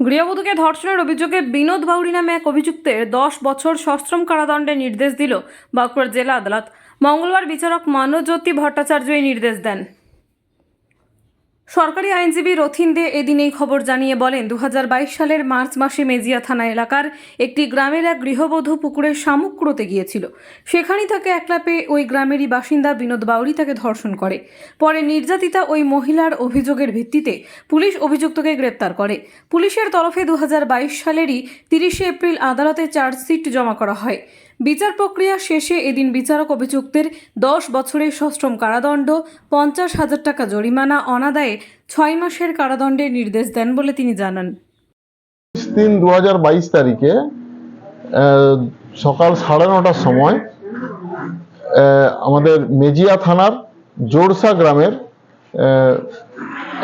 গৃহবধূকে ধর্ষণের অভিযোগে বিনোদ বাউরি নামে এক অভিযুক্তের 10 বছর সশ্রম কারাদণ্ডের নির্দেশ দিল বাঁকুড়া জেলা আদালত। মঙ্গলবার বিচারক মানজ্যোতি ভট্টাচার্য এই নির্দেশ দেন। সরকারি আইনজীবী রথিন দে এদিন এই খবর জানিয়ে বলেন, 2022 সালের মার্চ মাসে মেজিয়া থানা এলাকার একটি গ্রামের এক গৃহবধূ পুকুরে শামুক কুড়োতে গিয়েছিল। সেখানেই তাকে একলা পেয়ে ওই গ্রামেরই বাসিন্দা বিনোদ বাউরি তাকে ধর্ষণ করে। পরে নির্যাতিতা ওই মহিলার অভিযোগের ভিত্তিতে পুলিশ অভিযুক্তকে গ্রেপ্তার করে। পুলিশের তরফে 2022 সালেরই 30 এপ্রিল আদালতে চার্জশিট জমা করা হয়। বিচার প্রক্রিয়া শেষে এদিন বিচারক অভিযুক্তের 10 বছরের সশ্রম কারাদণ্ড, 50,000 টাকা জরিমানা, অনাদায়ে 6 মাসের কারাদণ্ডের নির্দেশ দেন বলে তিনি জানান। 3/2022 তারিখে সকাল 9:30টার সময় আমাদের মেজিয়া থানার জোরসা গ্রামের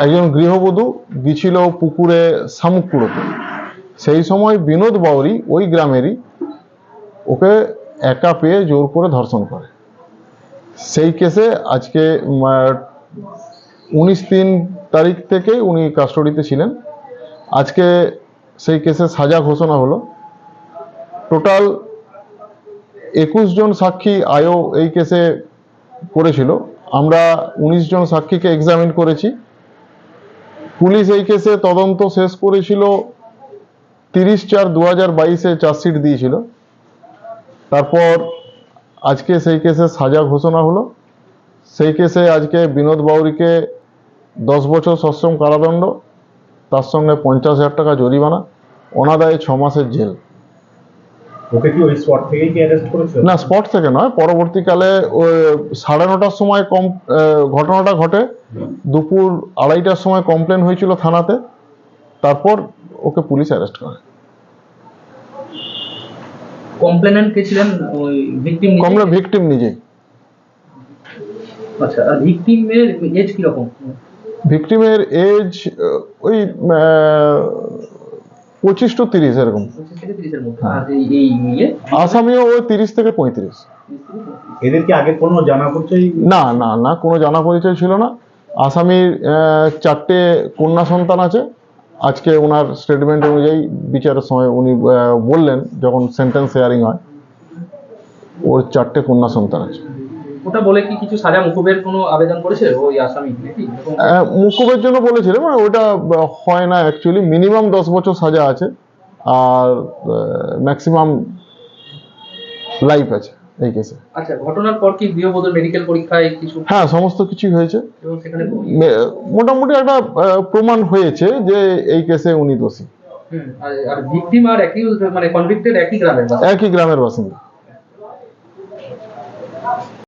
একজন গৃহবধূ গিয়েছিল পুকুরে শামুক কুড়োতে। সেই সময় বিনোদ বাউরি ওই গ্রামেরই ওকে একা পেয়ে জোর করে ধর্ষণ করে। সেই কেসে আজকে 19/3 তারিখ থেকে উনি কাস্টডিতে ছিলেন। আজকে সেই কেসে সাজা ঘোষণা হলো। টোটাল 21 জন সাক্ষী আয়ও এই কেসে করেছিল। আমরা 19 জন সাক্ষীকে এক্সামিন করেছি। পুলিশ এই কেসে তদন্ত শেষ করেছিল 30/4/2022-এ চার্জশিট দিয়েছিল। তারপর আজকে সেই কেসে সাজা ঘোষণা হলো। সেই কেসে আজকে বিনোদ বাউরিকে 10 বছর সশ্রম কারাদণ্ড, তার সঙ্গে 50,000 টাকা জরিমানা, অনাদায়ে 6 মাসের জেল। ওকে কি ওই স্পট থেকেই কি অ্যারেস্ট করেছে? না, স্পট থেকে নয়, পরবর্তীকালে 9:30টার সময় ঘটনাটা ঘটে। দুপুর 2:30টার সময় কমপ্লেন হয়েছিল থানাতে। তারপর ওকে পুলিশ অ্যারেস্ট করে। কমপ্লেনেন্ট কে ছিলেন? ওই ভিকটিম ভিকটিম নিজেই। আচ্ছা, আর ভিকটিমের এজ কি রকম? ভিকটিমের এজ ওই 25 to 30 এরকম। 25 থেকে 30 এর মধ্যে। আর এই আসামিও ওই 30 থেকে 35। এদের কি আগে কোনো জানা পরিচয়? না না না, কোনো জানা পরিচয় ছিল না। আসামির 4টে কন্যা সন্তান আছে। আজকে ওনার স্টেটমেন্ট অনুযায়ী বিচারের সময় উনি বললেন, যখন সেন্টেন্স হিয়ারিং হয়, ওর 4টে কন্যা সন্তান আছে। ওটা বলে কি কিছু সাজা মুকুবের কোনো আবেদন করেছে ওই আসামি নাকি? মুকুবের জন্য বলেছিল, মানে ওটা হয় না অ্যাকচুয়ালি। মিনিমাম 10 বছর সাজা আছে আর ম্যাক্সিমাম লাইফ আছে এই কেসে। আচ্ছা, ঘটনার পর কি গৃহবধূর মেডিকেল পরীক্ষায় কিছু? হ্যাঁ, সমস্ত কিছুই হয়েছে। এবং সেখানে মোটামুটি একটা প্রমাণ হয়েছে যে এই কেসে উনি দোষী। আর ভিকটিম আর অ্যাকিউজড মানে কনভিক্টেড একই গ্রামের বাসিন্দা।